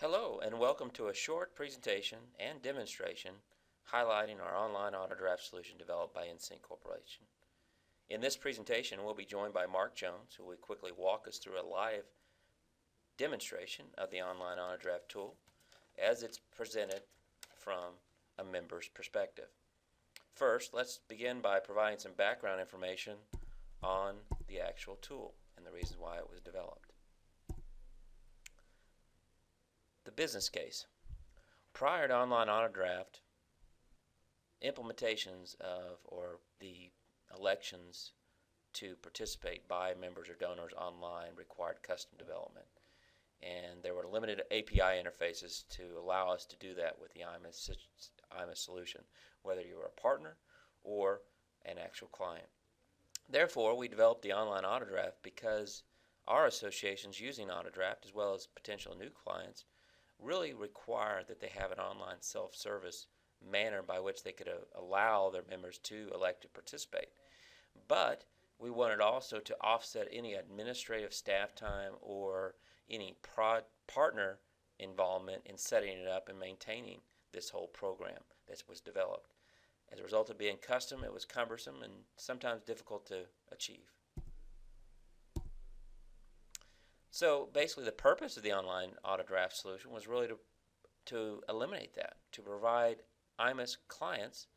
Hello and welcome to a short presentation and demonstration highlighting our online AutoDraft solution developed by enSYNC Corporation. In this presentation we'll be joined by Mark Jones, who will quickly walk us through a live demonstration of the online AutoDraft tool as it's presented from a member's perspective. First, let's begin by providing some background information on the actual tool and the reasons why it was developed. The business case. Prior to online AutoDraft, implementations of or the elections to participate by members or donors online required custom development, and there were limited API interfaces to allow us to do that with the IMAS solution, whether you were a partner or an actual client. Therefore, we developed the online AutoDraft because our associations using AutoDraft, as well as potential new clients, really require that they have an online self-service manner by which they could allow their members to elect to participate. But we wanted also to offset any administrative staff time or any partner involvement in setting it up and maintaining this whole program that was developed. As a result of being custom, it was cumbersome and sometimes difficult to achieve. So basically the purpose of the online AutoDraft solution was really to eliminate that, to provide IMAS clients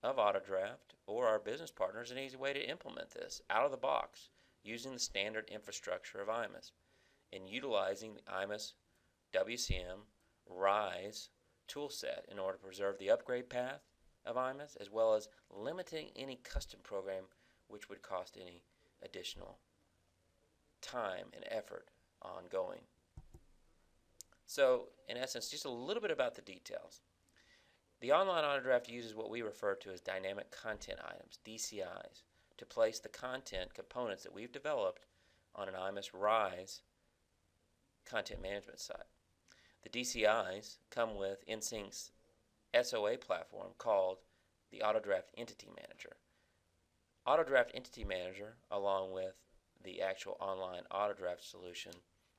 of AutoDraft or our business partners an easy way to implement this out of the box using the standard infrastructure of IMAS and utilizing the IMAS WCM RISE toolset in order to preserve the upgrade path of IMAS, as well as limiting any custom program which would cost any additional time and effort ongoing. So in essence, just a little bit about the details. The online AutoDraft uses what we refer to as dynamic content items, DCIs, to place the content components that we've developed on an IMAS RISE content management site. The DCIs come with enSYNC's SOA platform called the AutoDraft Entity Manager. AutoDraft Entity Manager, along with the actual online AutoDraft solution,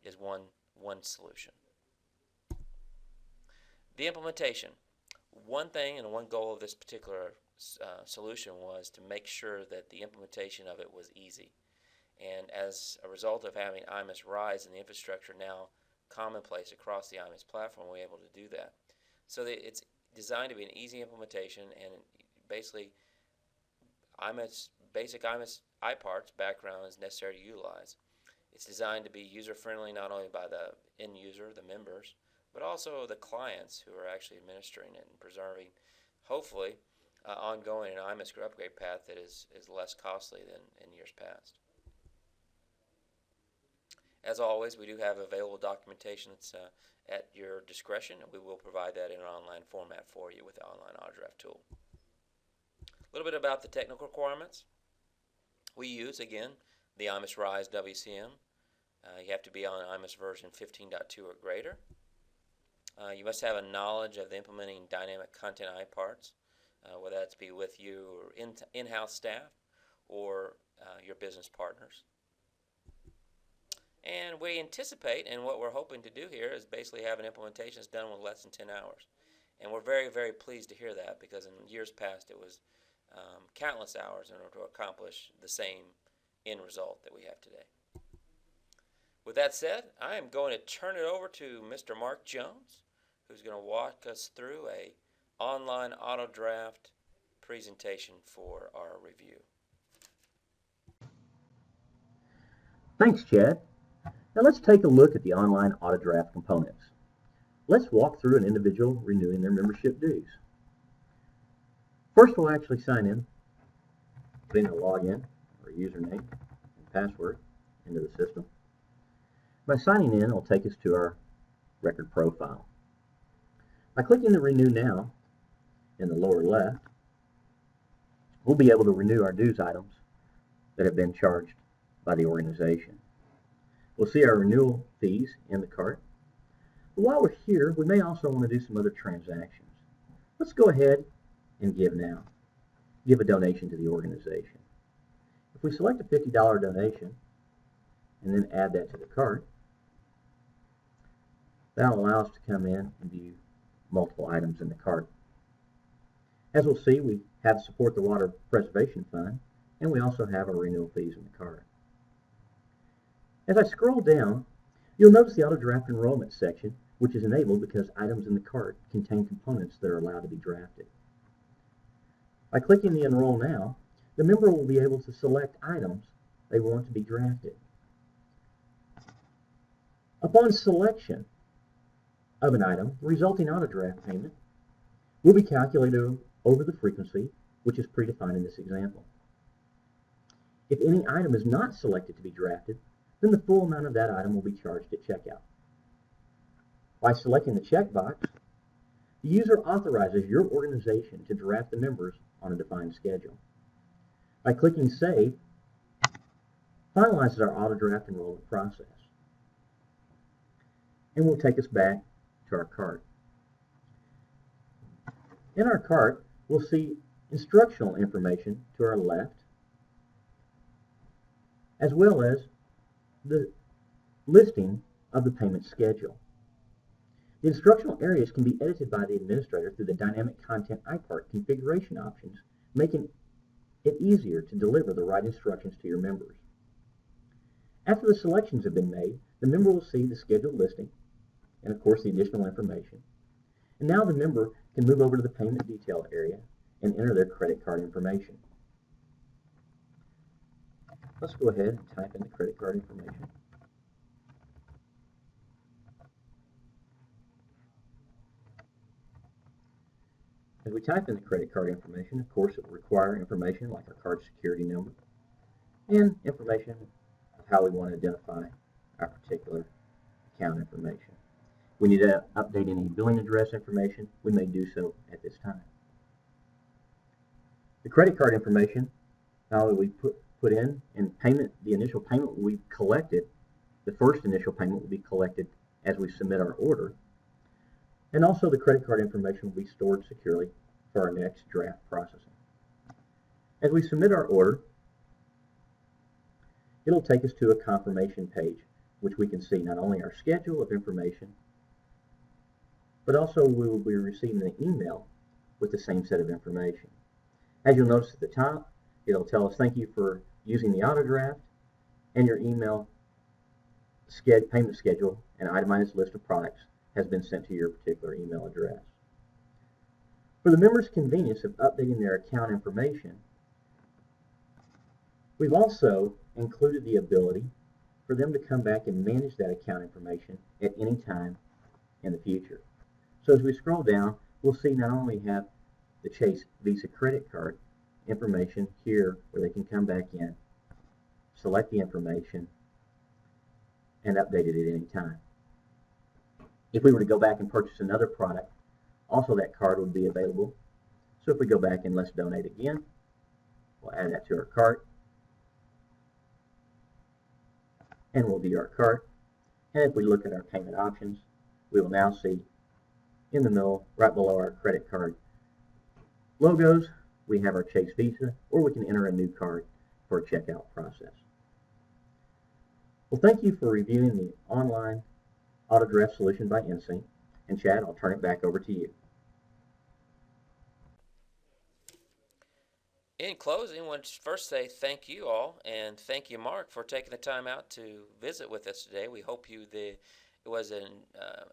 is one solution. The implementation. One thing and one goal of this particular solution was to make sure that the implementation of it was easy. And as a result of having IMAS RISE and the infrastructure now commonplace across the IMAS platform, we're able to do that. So that it's designed to be an easy implementation, and basically basic IMAS iParts background is necessary to utilize. It's designed to be user-friendly not only by the end user, the members, but also the clients who are actually administering it and preserving, hopefully, ongoing an IMAS upgrade path that is less costly than in years past. As always, we do have available documentation that's at your discretion, and we will provide that in an online format for you with the online AutoDraft tool. A little bit about the technical requirements. We use, again, the IMAS RISE WCM. You have to be on IMAS version 15.2 or greater. You must have a knowledge of the implementing dynamic content iParts, whether that's be with you or in-house staff or your business partners. And we anticipate, and what we're hoping to do here is basically have an implementation that's done with less than 10 hours. And we're very, very pleased to hear that, because in years past it was countless hours in order to accomplish the same end result that we have today. With that said, I am going to turn it over to Mr. Mark Jones, who's going to walk us through a online AutoDraft presentation for our review. Thanks, Chad. Now let's take a look at the online AutoDraft components. Let's walk through an individual renewing their membership dues. First, we'll actually sign in, putting a login or username and password into the system. By signing in, it'll take us to our record profile. By clicking the Renew Now in the lower left, we'll be able to renew our dues items that have been charged by the organization. We'll see our renewal fees in the cart. But while we're here, we may also want to do some other transactions. Let's go ahead and give now. Give a donation to the organization. If we select a $50 donation and then add that to the cart, That'll allow us to come in and view multiple items in the cart. As we'll see, we have support the Water Preservation Fund, and we also have our renewal fees in the cart. As I scroll down, you'll notice the AutoDraft enrollment section, which is enabled because items in the cart contain components that are allowed to be drafted. By clicking the Enroll Now, the member will be able to select items they want to be drafted. Upon selection of an item, the resulting AutoDraft payment will be calculated over the frequency, which is predefined in this example. If any item is not selected to be drafted, then the full amount of that item will be charged at checkout. By selecting the checkbox, the user authorizes your organization to draft the members on a defined schedule. By clicking Save, finalizes our AutoDraft enrollment process and will take us back to our cart. In our cart, we'll see instructional information to our left, as well as the listing of the payment schedule. The instructional areas can be edited by the administrator through the Dynamic Content iPart configuration options, making it easier to deliver the right instructions to your members. After the selections have been made, the member will see the scheduled listing and, of course, the additional information. And now the member can move over to the payment detail area and enter their credit card information. Let's go ahead and type in the credit card information. As we type in the credit card information, of course, it will require information like our card security number and information of how we want to identify our particular account information. If we need to update any billing address information, we may do so at this time. The credit card information, we put in, and payment, the initial payment will be collected. The first initial payment will be collected as we submit our order. And also the credit card information will be stored securely for our next draft processing. As we submit our order, it'll take us to a confirmation page, which we can see not only our schedule of information, but also we will be receiving an email with the same set of information. As you'll notice at the top, it'll tell us thank you for using the AutoDraft, and your email payment schedule and itemized list of products has been sent to your particular email address. For the member's convenience of updating their account information, we've also included the ability for them to come back and manage that account information at any time in the future. So as we scroll down, we'll see not only have the Chase Visa credit card information here where they can come back in, select the information, and update it at any time. If we were to go back and purchase another product, also that card would be available. So if we go back and let's donate again, we'll add that to our cart, and we'll view our cart. And if we look at our payment options, we will now see in the middle, right below our credit card logos, we have our Chase Visa, or we can enter a new card for a checkout process. Well, thank you for reviewing the online AutoDraft solution by enSYNC. And Chad, I'll turn it back over to you. In closing, I want to first say thank you all, and thank you, Mark, for taking the time out to visit with us today. We hope it was an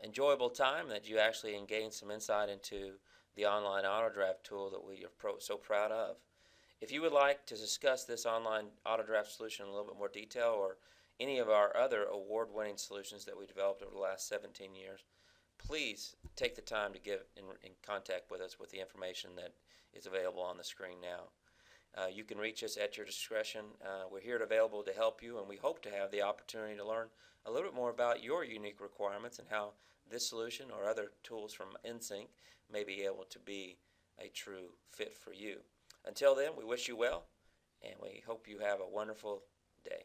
enjoyable time, that you actually gained some insight into the online AutoDraft tool that we are so proud of. If you would like to discuss this online AutoDraft solution in a little bit more detail, or any of our other award-winning solutions that we developed over the last 17 years, please take the time to get in contact with us with the information that is available on the screen now. You can reach us at your discretion. We're here and available to help you, and we hope to have the opportunity to learn a little bit more about your unique requirements and how this solution or other tools from enSYNC may be able to be a true fit for you. Until then, we wish you well, and we hope you have a wonderful day.